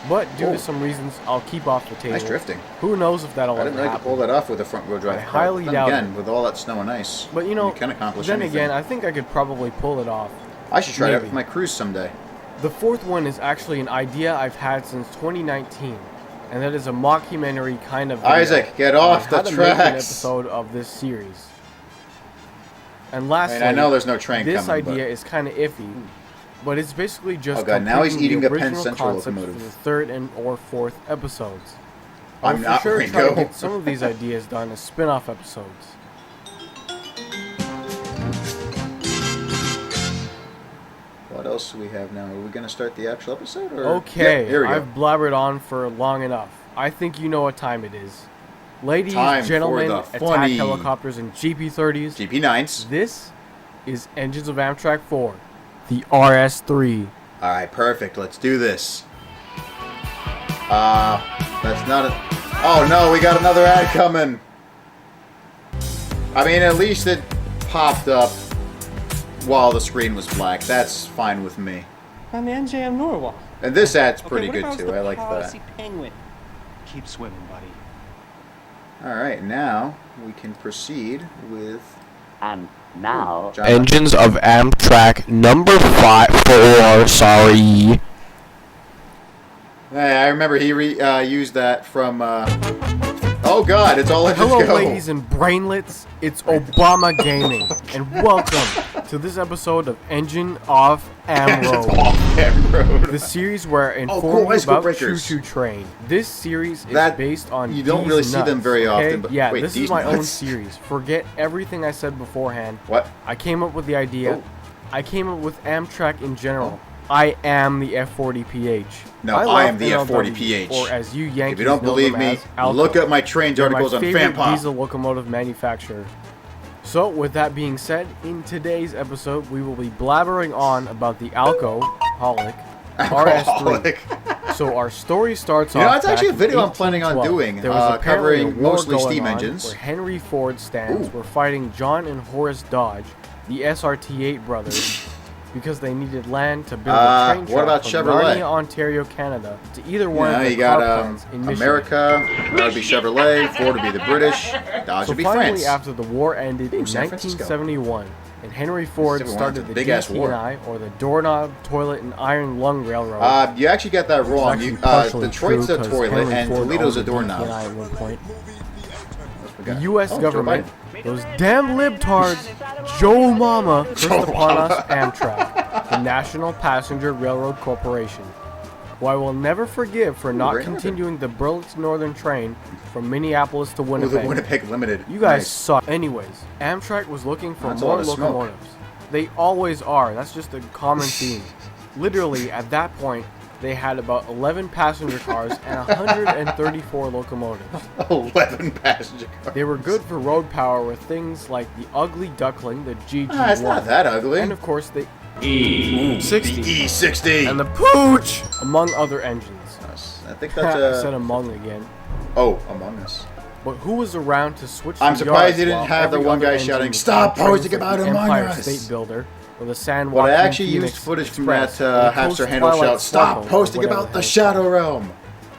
But due Whoa. to some reasons, I'll keep off the table. Nice drifting. Who knows if that'll I ever didn't like to happen. pull that off with a front wheel drive I car. highly Then doubt again, it. with all that snow and ice, But you know, can accomplish then anything. again, I think I could probably pull it off. I should try that maybe. with my cruise someday. The fourth one is actually an idea I've had since 2019, and that is a mockumentary kind of video Isaac, get on off how the to make an tracks. episode of this series. And I lastly, mean, I know there's no train this coming, idea but is kind of iffy, but it's basically just Oh, God, now he's completing eating the the Penn original Central concept locomotive. for the third and or fourth episodes. I'm I'll not for sure Ringo. try to get some of these ideas done as spin-off episodes. what else do we have now? Are we going to start the actual episode? Or? Okay, Yep, here we go. I've blabbered on for long enough. I think you know what time it is. Ladies, Time for gentlemen, the attack funny helicopters and GP30s. GP9s. This is Engines of Amtrak 4, the RS3. Alright, perfect. Let's do this. That's not a... Oh no, we got another ad coming. I mean, at least it popped up while the screen was black. That's fine with me. I'm the NJM Norwalk. And this ad's pretty Okay, what good if I was too. the I like policy that. Penguin. Keep swimming, buddy. Alright, now we can proceed with... And now, John. Engines of Amtrak number 4, sorry. Hey, I remember he used that from... Oh god, it's all engines Hello, go. ladies and brainlets. It's Obama Gaming, and welcome to this episode of Engine of Engines Amro, off road. the series where I inform cool, you bicycle about breakers. Choo Choo Train. This series is That- based on you don't D's really see them nuts, very okay? often, but- yeah, wait, this D's is my own nuts? series. Forget everything I said beforehand. What? I came up with the idea. Oh. I came up with Amtrak in general. I am the F40PH. No, I love am the NLW, F40PH. Or as you Yankees If you don't know believe them me, as Alco. look up my trains They're my articles on favorite FanPop. diesel locomotive manufacturer. So, with that being said, in today's episode, we will be blabbering on about the Alcoholic RS3. Alcoholic. So our story starts You know, off it's actually a back in video I'm planning on 1812. doing, There was apparently covering a war mostly going steam on engines. where Henry Ford stands Ooh. were fighting John and Horace Dodge, the SRT8 brothers, because they needed land to build a train what track about from Chevrolet? Narnia, Ontario, Canada, to either one Yeah, of the you car got plants in Michigan. America, that would be Chevrolet, Ford would be the British, Dodge So would be finally, France. after the war ended in San Francisco. 1971, and Henry Ford 71, started it's a the big-ass war. DT&I, or the Doorknob, Toilet, and Iron Lung Railroad. You actually got that wrong. Actually You, partially Detroit's true, a 'cause toilet Henry and Ford Toledo's a owned the doorknob. DT&I at one point. We got- The U.S. oh, Joe government, Biden. those damn libtards, Joe Mama, cursed upon us Amtrak, the National Passenger Railroad Corporation, who I will never forgive for not very continuing the Burlington Northern train from Minneapolis to Ooh, the Winnipeg. Winnipeg Limited. You guys Nice. suck. Anyways, Amtrak was looking for That's a more lot of smoke. locomotives. They always are. That's just a common theme. Literally, at that point, they had about 11 passenger cars and 134 locomotives. 11 passenger cars. They were good for road power with things like the Ugly Duckling, the GG1, Ah, it's not that ugly. and of course the The E60 E60. and the Pooch, among other engines. I think I that's said among again. Oh, Among Us. But who was around to switch I'm the surprised yards you didn't while have the every one other guy engine shouting, was "Stop on trains posting like about the Among Empire Us." State Builder, or the San Well, I Joaquin actually used Phoenix footage from Express, that or the Hamster Coast Handle Twilight shout, "Stop Sparkle," or posting whatever about the hell. Shadow Realm."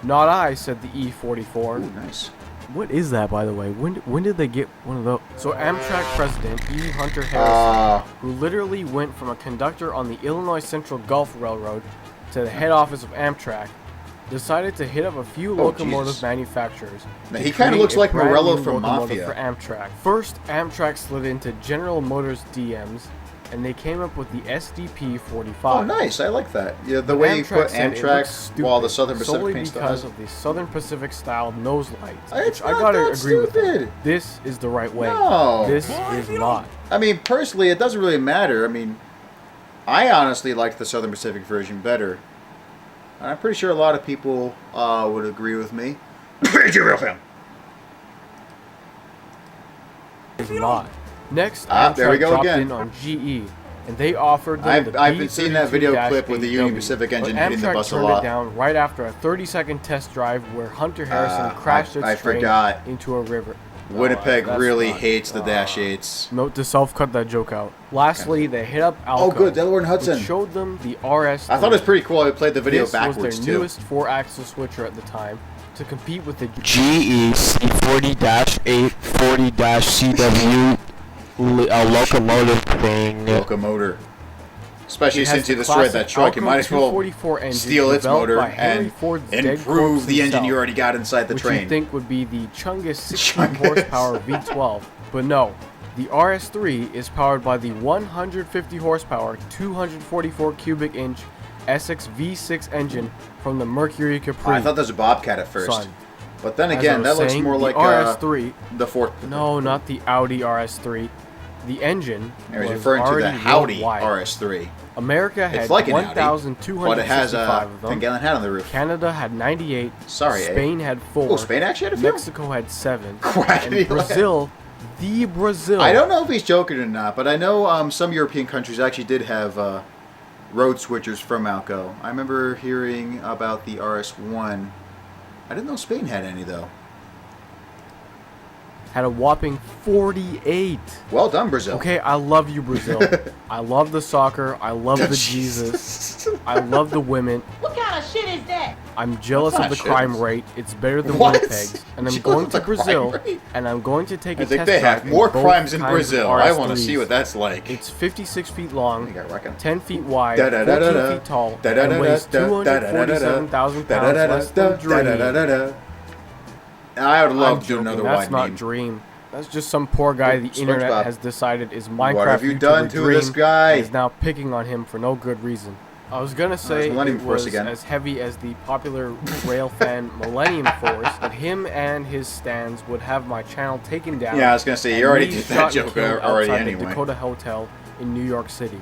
Not I, said the E44. Ooh, nice. What is that, by the way? When did they get one of those? So Amtrak president E. Hunter Harrison, who literally went from a conductor on the Illinois Central Gulf Railroad to the head office of Amtrak, decided to hit up a few locomotive Jesus. manufacturers. Now, to he kinda create looks a like brand Morello new from locomotive Mafia. for Amtrak. First, Amtrak slid into General Motors DMs, and they came up with the SDP 45. Oh, nice. I like that. Yeah, the way you put said it Amtrak looks stupid, while the Southern Pacific solely paint still because has it. of the Southern Pacific style nose lights, It's which I not gotta that agree with them. stupid. This is the right way. No. This is not. I mean, personally, it doesn't really matter. I mean, I honestly like the Southern Pacific version better. And I'm pretty sure a lot of people would agree with me. Winnipeg Railfan. It's not. Next, There we Amtrak go dropped again. in on GE, and they offered them I've the been seeing that video clip with the Union B32-8W, Pacific but engine hitting the Amtrak bus a turned lot. it down right after a 30-second test drive where Hunter Harrison crashed I its train forgot. into a river. No, Winnipeg that's really not- hates the Dash 8s. Note to self, cut that joke out. Lastly, they hit up Alco, Oh, good, Delaware and Hudson. which showed them the RS. I thought it was pretty cool. I played the video This backwards was their too. newest 4-axle switcher at the time to compete with the GE C40-8 40-CW locomotive thing. Locomotor. Especially It has since you the destroyed that classic truck, you Alco might as well 244 engine steal its developed motor by Henry and Ford's dead improve corpse the engine himself, you already got inside the which train. you think would be the Chungus 16 Chungus. horsepower V12, but no. The RS3 is powered by the 150 horsepower, 244 cubic inch Essex V6 engine from the Mercury Capri. I thought that was a Bobcat at first. Son. But then As I again, was that looks saying, more the like RS3. the fourth. No, not the Audi RS3. The engine I was was referring to the already Howdy worldwide. RS3. America had It's like an Audi, but it has 1,265 a of them. 10-gallon hat on the roof. Canada had 98. Sorry, Spain had 4. Oh, Spain actually had a few? Mexico had 7. Crackety And Brazil, the Brazil. I don't know if he's joking or not, but I know some European countries actually did have road switchers from Alco. I remember hearing about the RS1. I didn't know Spain had any, though. Had a whopping 48. Well done, Brazil. Okay, I love you, Brazil. I love the soccer. I love the Jesus. I love the women. What kind of shit is that? I'm jealous That's of the not crime shit. rate. It's better than What? Winnipeg's. And I'm Jealous going of to the crime Brazil, rate? and I'm going to take I a think test they drive have more in both crimes in kinds of Brazil. I want to RS3s. see what that's like. It's 56 feet long, You got reckon. 10 feet wide, Da-da-da-da-da. 14 feet tall, and Da-da-da-da-da. weighs Da-da-da-da-da. 247,000 pounds less than Dream. Da-da-da-da-da. I would love I'm to do joking, another that's wide not name. Dream. That's just some poor guy the SpongeBob. internet has decided is Minecraft What have you YouTuber done to Dream this guy? and is now picking on him for no good reason. I was gonna say Millennium it Force was again. as heavy as the popular Railfan Millennium Force, that him and his stands would have my channel taken down. Yeah, I was gonna say, you and already me did that shot and joke killed already outside the anyway. Dakota Hotel in New York City.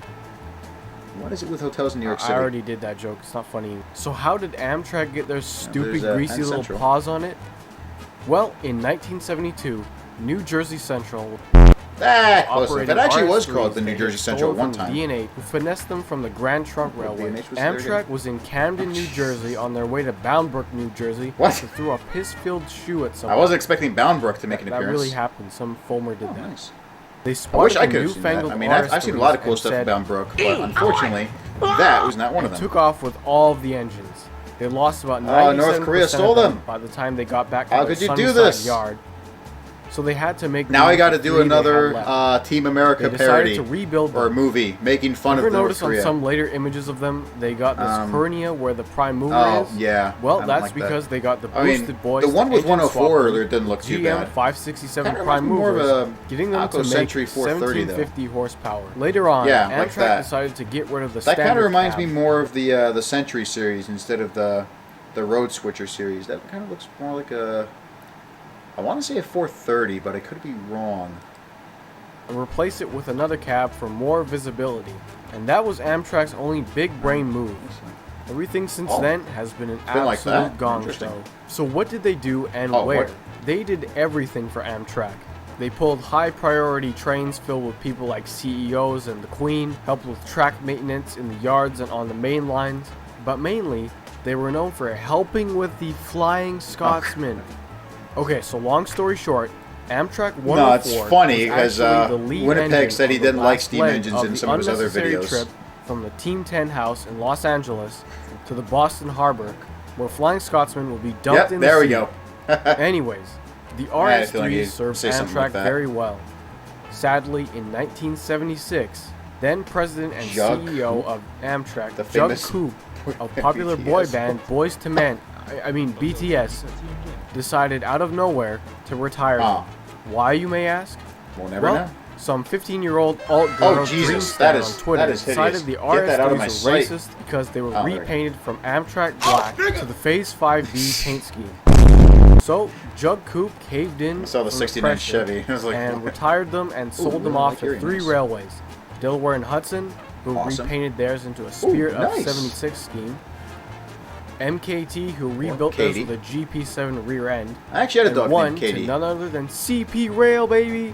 What is it with hotels in New York City? I already did that joke. It's not funny. So how did Amtrak get their stupid, there's, greasy Penn little Central. paws on it? Well, in 1972, New Jersey Central Close enough. It actually was called the New Jersey Central at one time. DNA who finessed them from the Grand Trunk Railway. B&H was there Amtrak again? was in Camden, New Jersey, on their way to Boundbrook, New Jersey. What? To throw a piss-filled shoe at I someone. wasn't expecting Boundbrook to make an That appearance. really happened. Some Fulmer did that. Nice. They I wish spotted I a could have seen that. newfangled I mean, I've seen a lot of cool and stuff said, about Brook, but unfortunately, that was not one of them. took off with all of the engines. They lost about 97% North Korea stole of them. by the time they got back to How their could you do Sunnyside this? yard. So they had to make. Now I got got to do another Team America They decided parody to rebuild or them. movie making fun Ever of North notice on Korea. some later images of them, they got this hernia where the prime mover Oh is? yeah. Well, I don't that's like that. because they got the I mean, boosted boys. the one with engine 104 swap there didn't look too GM bad. 567 Kinda prime reminds me more of movers, a getting them to Aqua make Century 430 though. 1750 horsepower. Later on, Yeah, Amtrak like that. decided to get rid of the That standard kind of reminds cab. me more of the Century series instead of the Road Switcher series. That kind of looks more like a. I want to say a 430, but I could be wrong. and replace it with another cab for more visibility. And that was Amtrak's only big brain move. Everything since then has been an been like absolute that? gong Interesting. show. So what did they do and Oh, where? what? They did everything for Amtrak. They pulled high priority trains filled with people like CEOs and the Queen, helped with track maintenance in the yards and on the main lines, but mainly they were known for helping with the Flying Scotsman. Okay, so long story short, Amtrak 104 No, it's funny was because actually the lead Winnipeg engine said he of the didn't like last steam leg engines in the some of his other unnecessary videos. trip from the Team 10 house in Los Angeles to the Boston Harbor, where Flying Scotsman will be dumped Yep, in the there we sea. go. Anyways, the I had a feeling RS-3 you'd served say something Amtrak like that. very well. Sadly, in 1976, then President and Jug CEO of Amtrak, The Jug famous Coop, of popular boy BTS. band Boys to Men, I mean BTS, decided out of nowhere to retire them. Why, you may ask? We'll never Well, know. some 15-year-old alt girl Oh, Jesus, Dreamstar that is- on Twitter that is hideous. decided the Get that out of my RS3s were sight. racist because they were Oh, there. repainted from Amtrak black to the Phase 5B paint scheme. So, Jug Coop caved in I saw the from 69 pressure Chevy. I was like, and retired them and sold them really off like to hearing 3 this. railways. Delaware and Hudson, who Awesome. repainted theirs into a Spirit of nice. 76 scheme. MKT, who rebuilt theirs Katie. with a GP7 rear end. I actually had a And dog one named Katie. to none other than CP Rail, baby.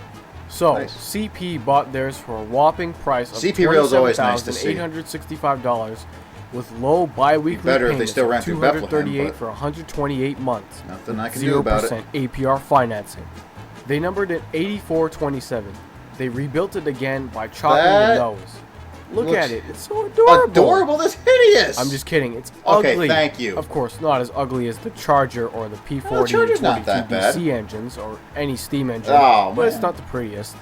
So, Nice. CP bought theirs for a whopping price of CP Rail's always nice to see. $27,865 with low bi-weekly Better if they payments still of ran through Bethlehem, $238 but- for 128 months. Nothing I with can do about it. 0% APR financing. They numbered it 8427. They rebuilt it again by chopping That the nose. Look looks at it. It's so adorable. Adorable? That's hideous! I'm just kidding. It's Okay, ugly. thank you. Of course, not as ugly as the Charger or the P40 Well, the Charger's not that bad. DC engines or any steam engine, Oh, but it's man. not the prettiest.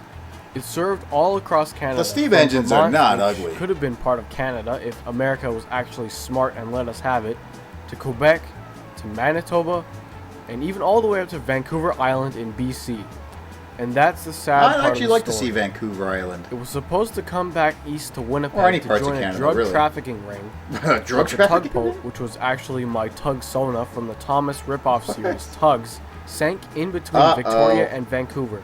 It served all across Canada. The steam from engines are Vermont, not which ugly. Could have been part of Canada if America was actually smart and let us have it, to Quebec, to Manitoba, and even all the way up to Vancouver Island in BC. And that's the sad part I'd of actually the like to story. see Vancouver Island. It was supposed to come back east to Winnipeg Or any to parts of join Canada, a drug really. trafficking ring. Drug The trafficking? tugboat, which was actually my Tug Sona from the Thomas ripoff series, Tugs, sank in between Uh-oh. Victoria and Vancouver,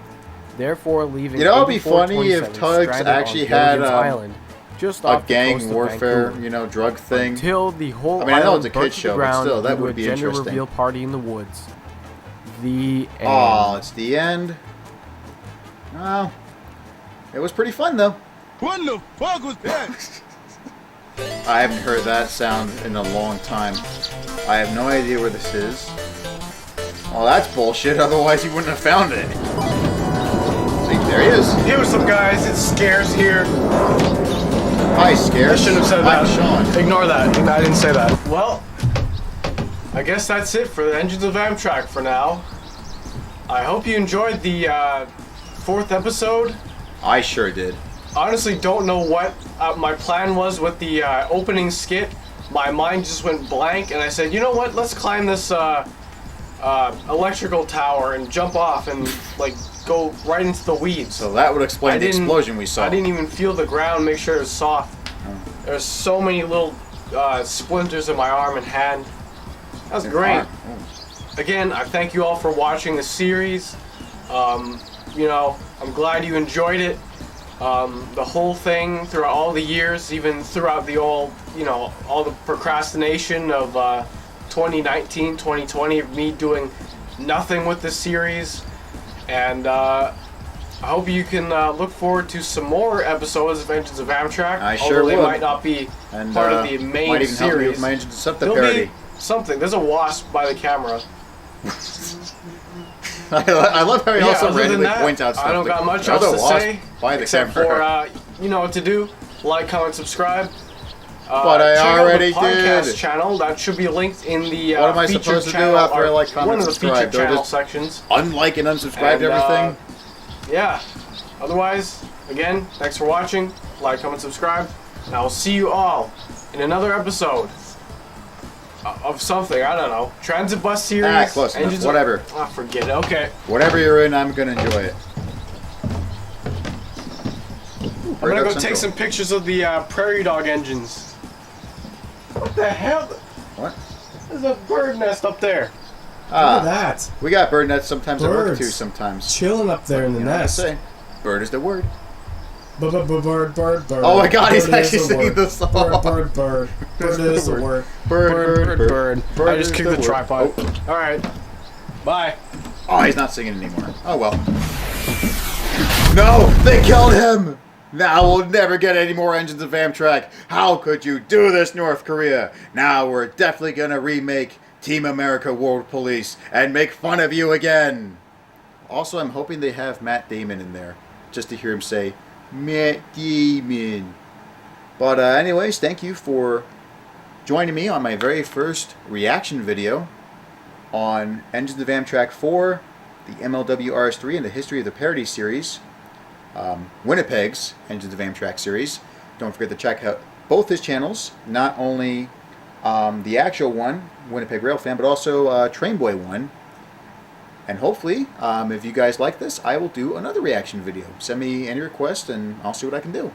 therefore leaving. You know, it'd be funny if 8427 Tugs stranded actually on had Gilligan's Island, just a off the coast gang of warfare, Vancouver, you know, drug thing. until the whole I mean, I know island it's a burnt kid's to the show, but ground still, that due to would a be gender interesting. reveal party in the woods. The end. Oh, it's the end. Well, it was pretty fun though. What the fuck was that? I haven't heard that sound in a long time. I have no idea where this is. Well, that's bullshit. Otherwise, you wouldn't have found it. See, there he is. Hey, what's up, guys? It's Scares here. Hi, Scares. I shouldn't have said I'm that. Sean. Ignore that. I didn't say that. Well, I guess that's it for the Engines of Amtrak for now. I hope you enjoyed the 4th episode. I sure did. Honestly, don't know what my plan was with the opening skit. My mind just went blank, and I said, you know what? Let's climb this electrical tower and jump off and like go right into the weeds. So that would explain the explosion we saw. I didn't even feel the ground, make sure it was soft. There's so many little splinters in my arm and hand. That was great. Again, I thank you all for watching the series. You know, I'm glad you enjoyed it. The whole thing throughout all the years, even throughout the all the procrastination of 2019, 2020, of me doing nothing with this series. And I hope you can look forward to some more episodes of Engines of Amtrak. I sure although they will. might not be And part of the main might even help me with series. my Engines of Amtrak There'll parody. be something. There's a wasp by the camera. I love how he also other than randomly that, points out stuff. I don't got much "There's else a to wasp say by the except camera." for you know what to do. Like, comment, subscribe. But I check already out the podcast did. channel. That should be linked in the What am I featured supposed to do channel, after I or like, comment, one of the subscribe? featured Do I channel just sections. Unlike and unsubscribe to everything? Yeah. Otherwise, again, thanks for watching. Like, comment, subscribe. And I will see you all in another episode of something. I don't know. Transit bus series. Close enough. Whatever. Forget it. Okay. Whatever you're in, I'm gonna enjoy it. I'm gonna go take some pictures of the prairie dog engines. What the hell? What? There's a bird nest up there. Look at that. We got bird nets sometimes at work Birds. too. Sometimes. Chilling up there in the You know what I nest. say? Bird is the word. Bird, bird, bird. Oh my God, he's Bird is actually the singing word. the song. Bird. Bird is the word. Bird. I just kicked the word. tripod. Oh. All right. Bye. Oh, he's not singing anymore. Oh well. No, they killed him. Now we'll never get any more Engines of Amtrak. How could you do this, North Korea? Now we're definitely gonna remake Team America World Police and make fun of you again. Also, I'm hoping they have Matt Damon in there, just to hear him say, Matt Damon. But anyways, thank you for joining me on my very first reaction video on Engines of Amtrak 4, the MLW RS3, and the history of the parody series. Winnipeg's Engines of Amtrak series. Don't forget to check out both his channels, not only the actual one, Winnipeg Railfan, but also Trainboy one. And hopefully, if you guys like this, I will do another reaction video. Send me any request and I'll see what I can do.